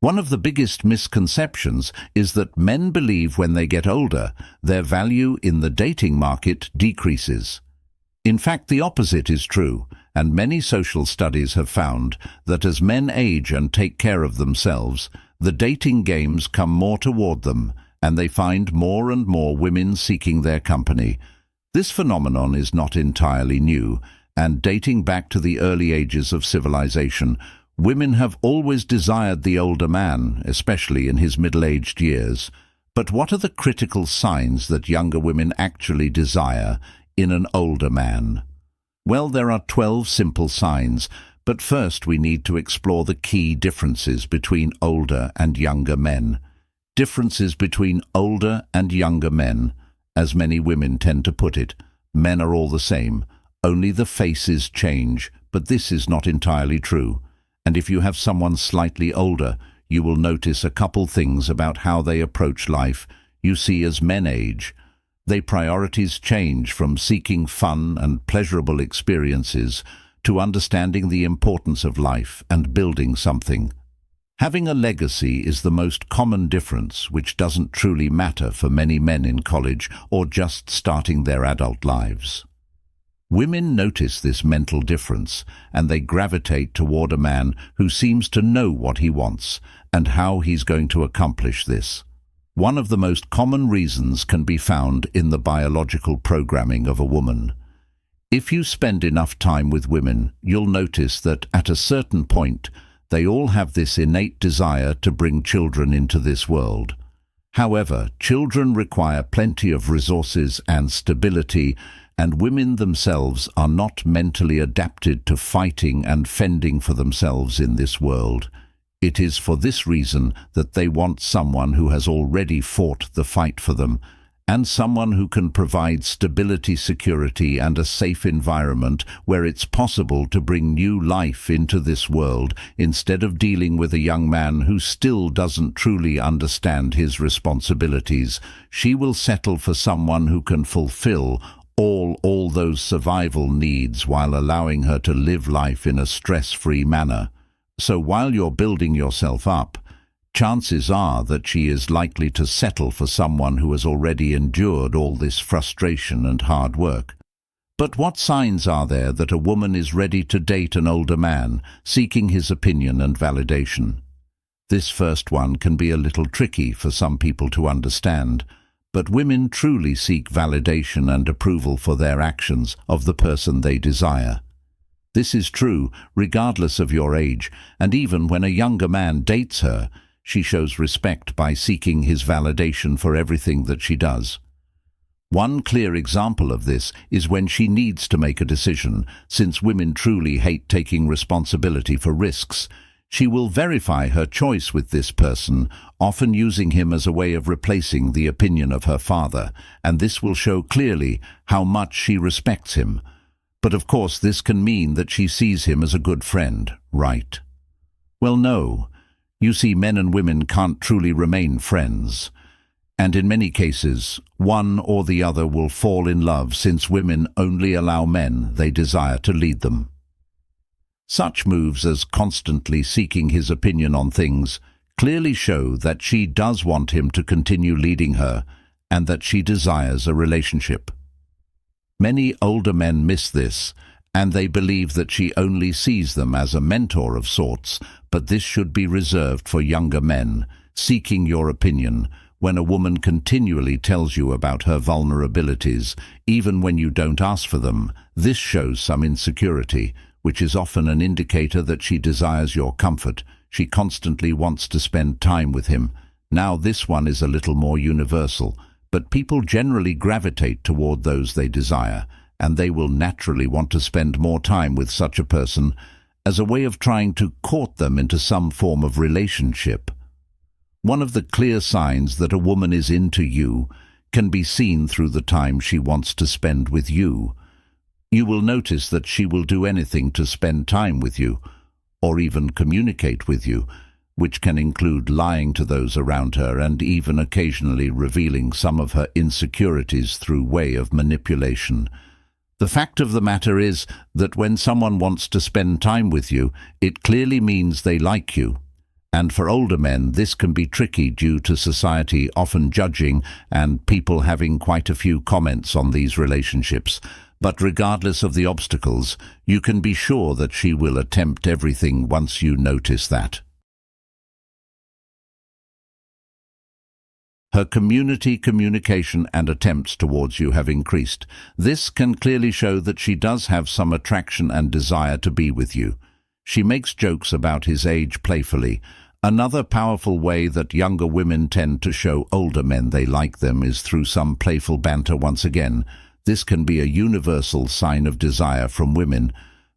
One of the biggest misconceptions is that men believe when they get older, their value in the dating market decreases. In fact, the opposite is true, and many social studies have found that as men age and take care of themselves, the dating games come more toward them, and they find more and more women seeking their company. This phenomenon is not entirely new, and dating back to the early ages of civilization, women have always desired the older man, especially in his middle-aged years. But what are the critical signs that younger women actually desire in an older man? Well, there are 12 simple signs, but first we need to explore the key differences between older and younger men. Differences between older and younger men. As many women tend to put it, men are all the same, only the faces change, but this is not entirely true. And if you have someone slightly older, you will notice a couple things about how they approach life. You see, as men age, their priorities change from seeking fun and pleasurable experiences to understanding the importance of life and building something. Having a legacy is the most common difference, which doesn't truly matter for many men in college or just starting their adult lives. Women notice this mental difference, and they gravitate toward a man who seems to know what he wants and how he's going to accomplish this. One of the most common reasons can be found in the biological programming of a woman. If you spend enough time with women, you'll notice that at a certain point, they all have this innate desire to bring children into this world. However, children require plenty of resources and stability, and women themselves are not mentally adapted to fighting and fending for themselves in this world. It is for this reason that they want someone who has already fought the fight for them, and someone who can provide stability, security, and a safe environment where it's possible to bring new life into this world instead of dealing with a young man who still doesn't truly understand his responsibilities. She will settle for someone who can fulfill all those survival needs while allowing her to live life in a stress-free manner. So while you're building yourself up, chances are that she is likely to settle for someone who has already endured all this frustration and hard work. But what signs are there that a woman is ready to date an older man, seeking his opinion and validation? This first one can be a little tricky for some people to understand, but women truly seek validation and approval for their actions of the person they desire. This is true regardless of your age, and even when a younger man dates her, she shows respect by seeking his validation for everything that she does. One clear example of this is when she needs to make a decision. Since women truly hate taking responsibility for risks, she will verify her choice with this person, often using him as a way of replacing the opinion of her father, and this will show clearly how much she respects him. But of course this can mean that she sees him as a good friend, right? Well, no. You see, men and women can't truly remain friends. And in many cases, one or the other will fall in love, since women only allow men they desire to lead them. Such moves as constantly seeking his opinion on things clearly show that she does want him to continue leading her and that she desires a relationship. Many older men miss this, and they believe that she only sees them as a mentor of sorts, but this should be reserved for younger men. Seeking your opinion, when a woman continually tells you about her vulnerabilities, even when you don't ask for them, this shows some insecurity, which is often an indicator that she desires your comfort. She constantly wants to spend time with him. Now this one is a little more universal, but people generally gravitate toward those they desire, and they will naturally want to spend more time with such a person as a way of trying to court them into some form of relationship. One of the clear signs that a woman is into you can be seen through the time she wants to spend with you. You will notice that she will do anything to spend time with you, or even communicate with you, which can include lying to those around her and even occasionally revealing some of her insecurities through way of manipulation. The fact of the matter is that when someone wants to spend time with you, it clearly means they like you, And for older men, this can be tricky due to society often judging and people having quite a few comments on these relationships. But regardless of the obstacles, you can be sure that she will attempt everything once you notice that. Her communication and attempts towards you have increased. This can clearly show that she does have some attraction and desire to be with you. She makes jokes about his age playfully. Another powerful way that younger women tend to show older men they like them is through some playful banter once again. This can be a universal sign of desire from women.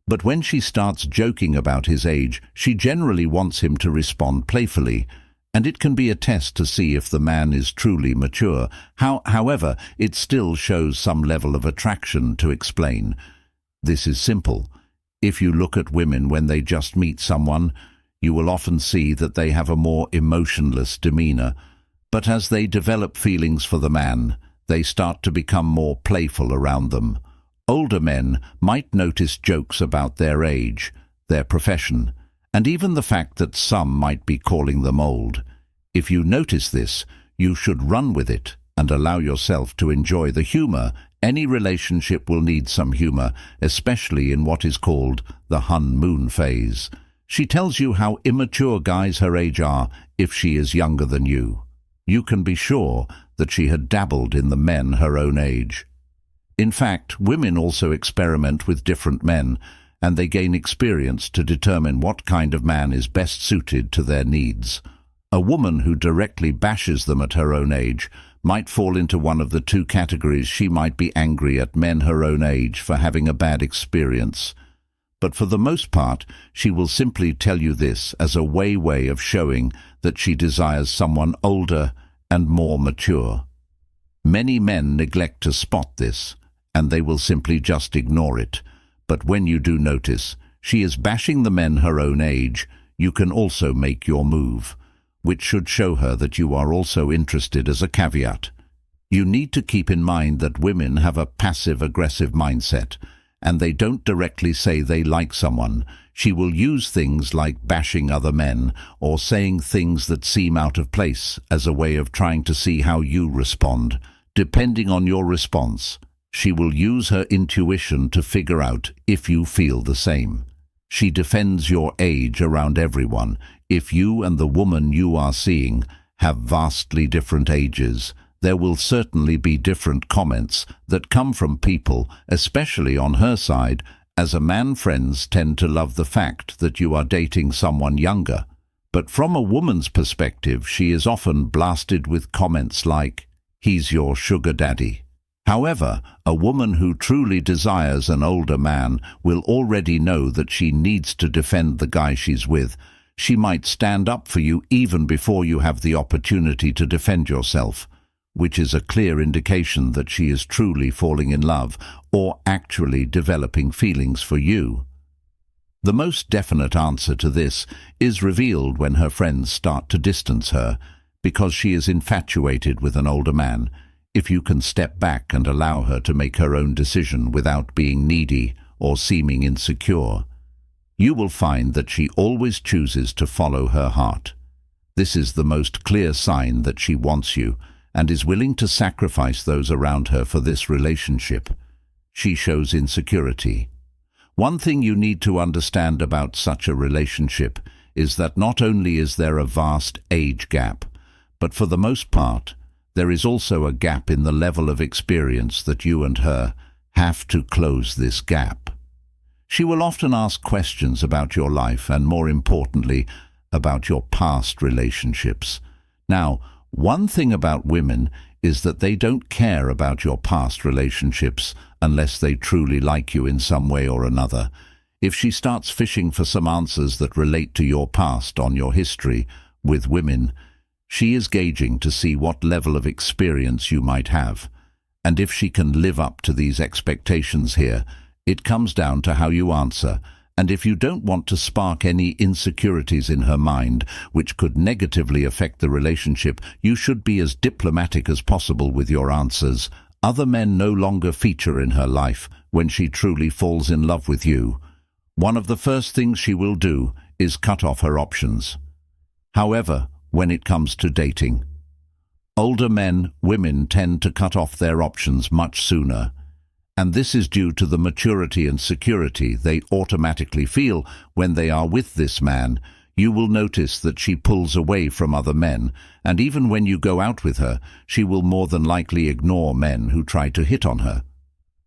But when she starts joking about his age, she generally wants him to respond playfully. And it can be a test to see if the man is truly mature. However, it still shows some level of attraction to explain. This is simple. If you look at women when they just meet someone, you will often see that they have a more emotionless demeanor. But as they develop feelings for the man, they start to become more playful around them. Older men might notice jokes about their age, their profession, and even the fact that some might be calling them old. If you notice this, you should run with it and allow yourself to enjoy the humor. Any relationship will need some humor, especially in what is called the honeymoon phase. She tells you how immature guys her age are if she is younger than you. You can be sure that she had dabbled in the men her own age. In fact, women also experiment with different men, and they gain experience to determine what kind of man is best suited to their needs. A woman who directly bashes them at her own age might fall into one of the two categories. She might be angry at men her own age for having a bad experience. But for the most part, she will simply tell you this as a way of showing that she desires someone older and more mature. Many men neglect to spot this, and they will simply just ignore it. But when you do notice she is bashing the men her own age, you can also make your move, which should show her that you are also interested as a caveat. You need to keep in mind that women have a passive-aggressive mindset, and they don't directly say they like someone. She will use things like bashing other men or saying things that seem out of place as a way of trying to see how you respond. Depending on your response, she will use her intuition to figure out if you feel the same. She defends your age around everyone. If you and the woman you are seeing have vastly different ages, there will certainly be different comments that come from people, especially on her side, as a man. Friends tend to love the fact that you are dating someone younger. But from a woman's perspective, she is often blasted with comments like, "He's your sugar daddy." However, a woman who truly desires an older man will already know that she needs to defend the guy she's with. She might stand up for you even before you have the opportunity to defend yourself, which is a clear indication that she is truly falling in love or actually developing feelings for you. The most definite answer to this is revealed when her friends start to distance her because she is infatuated with an older man. If you can step back and allow her to make her own decision without being needy or seeming insecure, you will find that she always chooses to follow her heart. This is the most clear sign that she wants you and is willing to sacrifice those around her for this relationship. She shows insecurity. One thing you need to understand about such a relationship is that not only is there a vast age gap, but for the most part, there is also a gap in the level of experience that you and her have to close this gap. She will often ask questions about your life and, more importantly, about your past relationships. Now, one thing about women is that they don't care about your past relationships unless they truly like you in some way or another. If she starts fishing for some answers that relate to your past on your history with women, she is gauging to see what level of experience you might have. And if she can live up to these expectations here, it comes down to how you answer. And if you don't want to spark any insecurities in her mind, which could negatively affect the relationship, you should be as diplomatic as possible with your answers. Other men no longer feature in her life when she truly falls in love with you. One of the first things she will do is cut off her options. However, when it comes to dating, older women tend to cut off their options much sooner. And this is due to the maturity and security they automatically feel when they are with this man. You will notice that she pulls away from other men, and even when you go out with her, she will more than likely ignore men who try to hit on her.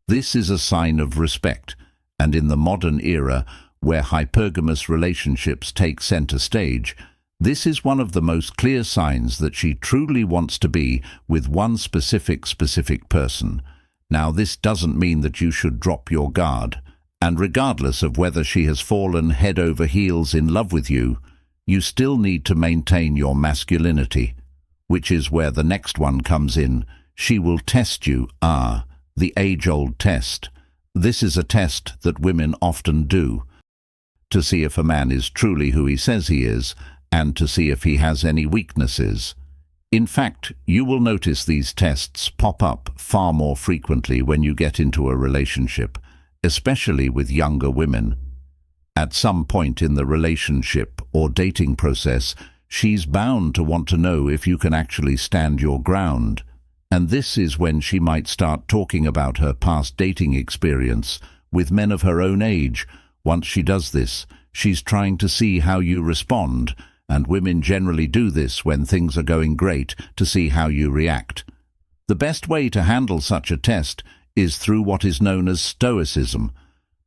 This is a sign of respect, and in the modern era, where hypergamous relationships take center stage, this is one of the most clear signs that she truly wants to be with one specific person. Now, this doesn't mean that you should drop your guard, and regardless of whether she has fallen head over heels in love with you, you still need to maintain your masculinity, which is where the next one comes in. She will test you, the age-old test. This is a test that women often do, to see if a man is truly who he says he is, and to see if he has any weaknesses. In fact, you will notice these tests pop up far more frequently when you get into a relationship, especially with younger women. At some point in the relationship or dating process, she's bound to want to know if you can actually stand your ground. And this is when she might start talking about her past dating experience with men of her own age. Once she does this, she's trying to see how you respond, and women generally do this when things are going great to see how you react. The best way to handle such a test is through what is known as stoicism.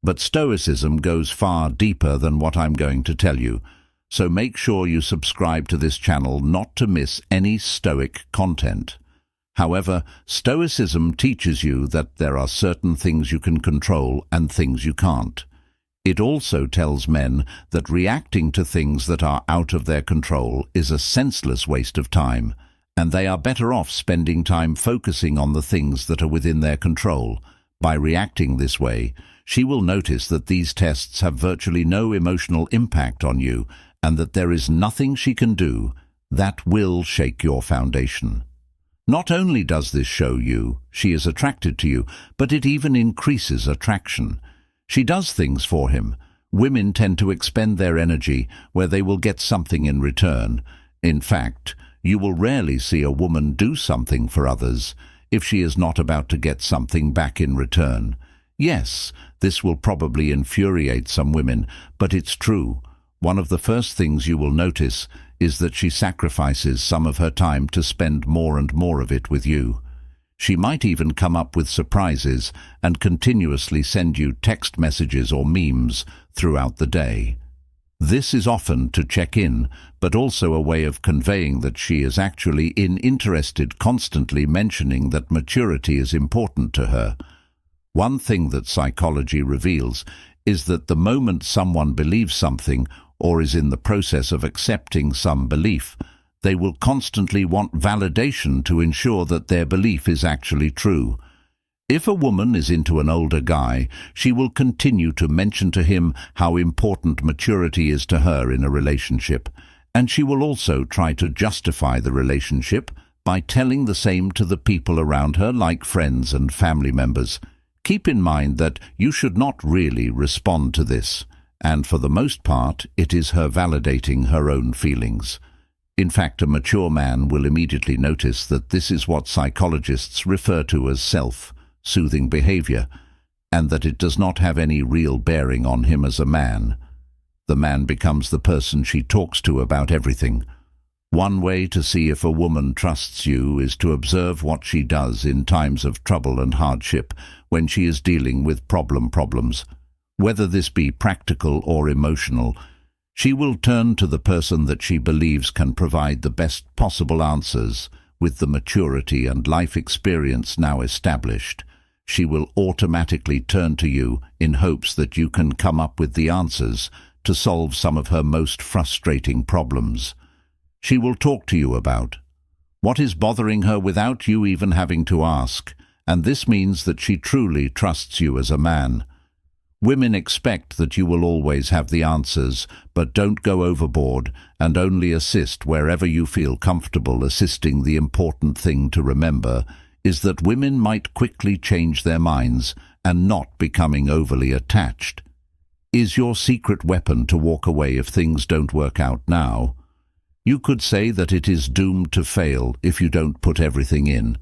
But stoicism goes far deeper than what I'm going to tell you, so make sure you subscribe to this channel not to miss any stoic content. However, stoicism teaches you that there are certain things you can control and things you can't. It also tells men that reacting to things that are out of their control is a senseless waste of time, and they are better off spending time focusing on the things that are within their control. By reacting this way, she will notice that these tests have virtually no emotional impact on you, and that there is nothing she can do that will shake your foundation. Not only does this show you she is attracted to you, but it even increases attraction. She does things for him. Women tend to expend their energy where they will get something in return. In fact, you will rarely see a woman do something for others if she is not about to get something back in return. Yes, this will probably infuriate some women, but it's true. One of the first things you will notice is that she sacrifices some of her time to spend more and more of it with you. She might even come up with surprises and continuously send you text messages or memes throughout the day. This is often to check in, but also a way of conveying that she is actually interested, constantly mentioning that maturity is important to her. One thing that psychology reveals is that the moment someone believes something or is in the process of accepting some belief, they will constantly want validation to ensure that their belief is actually true. If a woman is into an older guy, she will continue to mention to him how important maturity is to her in a relationship, and she will also try to justify the relationship by telling the same to the people around her, like friends and family members. Keep in mind that you should not really respond to this, and for the most part, it is her validating her own feelings. In fact, a mature man will immediately notice that this is what psychologists refer to as self-soothing behavior, and that it does not have any real bearing on him as a man. The man becomes the person she talks to about everything. One way to see if a woman trusts you is to observe what she does in times of trouble and hardship, when she is dealing with problems. Whether this be practical or emotional, she will turn to the person that she believes can provide the best possible answers. With the maturity and life experience now established, she will automatically turn to you in hopes that you can come up with the answers to solve some of her most frustrating problems. She will talk to you about what is bothering her without you even having to ask, and this means that she truly trusts you as a man. Women expect that you will always have the answers, but don't go overboard and only assist wherever you feel comfortable assisting. The important thing to remember is that women might quickly change their minds and not becoming overly attached. Is your secret weapon to walk away if things don't work out now? You could say that it is doomed to fail if you don't put everything in.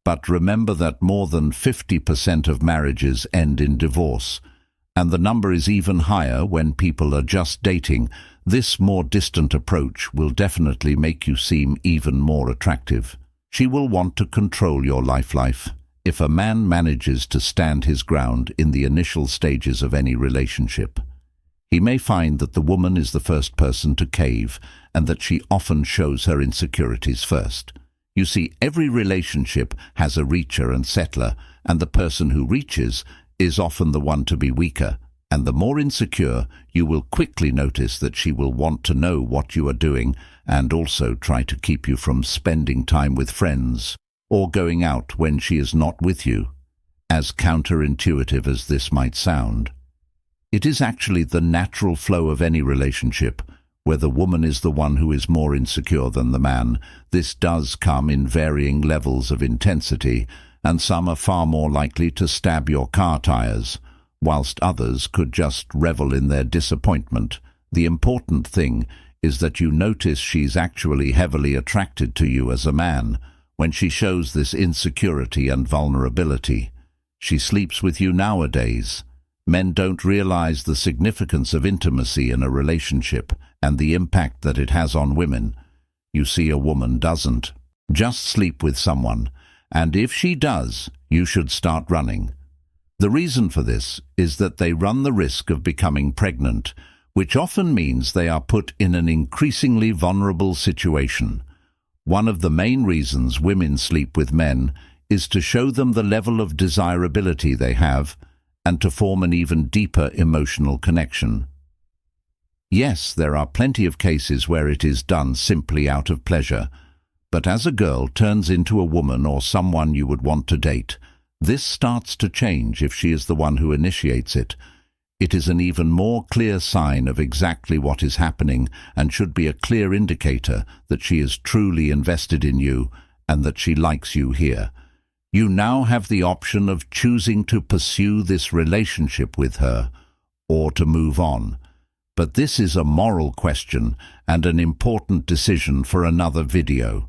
But remember that more than 50% of marriages end in divorce, and the number is even higher when people are just dating. This more distant approach will definitely make you seem even more attractive. She will want to control your life. If a man manages to stand his ground in the initial stages of any relationship, he may find that the woman is the first person to cave and that she often shows her insecurities first. You see, every relationship has a reacher and settler, and the person who reaches is often the one to be weaker. And the more insecure, you will quickly notice that she will want to know what you are doing and also try to keep you from spending time with friends or going out when she is not with you. As counterintuitive as this might sound, it is actually the natural flow of any relationship where the woman is the one who is more insecure than the man. This does come in varying levels of intensity, and some are far more likely to stab your car tires, whilst others could just revel in their disappointment. The important thing is that you notice she's actually heavily attracted to you as a man when she shows this insecurity and vulnerability. She sleeps with you nowadays. Men don't realize the significance of intimacy in a relationship and the impact that it has on women. You see, a woman doesn't just sleep with someone, and if she does, you should start running. The reason for this is that they run the risk of becoming pregnant, which often means they are put in an increasingly vulnerable situation. One of the main reasons women sleep with men is to show them the level of desirability they have and to form an even deeper emotional connection. Yes, there are plenty of cases where it is done simply out of pleasure, but as a girl turns into a woman or someone you would want to date, this starts to change if she is the one who initiates it. It is an even more clear sign of exactly what is happening and should be a clear indicator that she is truly invested in you and that she likes you here. You now have the option of choosing to pursue this relationship with her or to move on. But this is a moral question and an important decision for another video.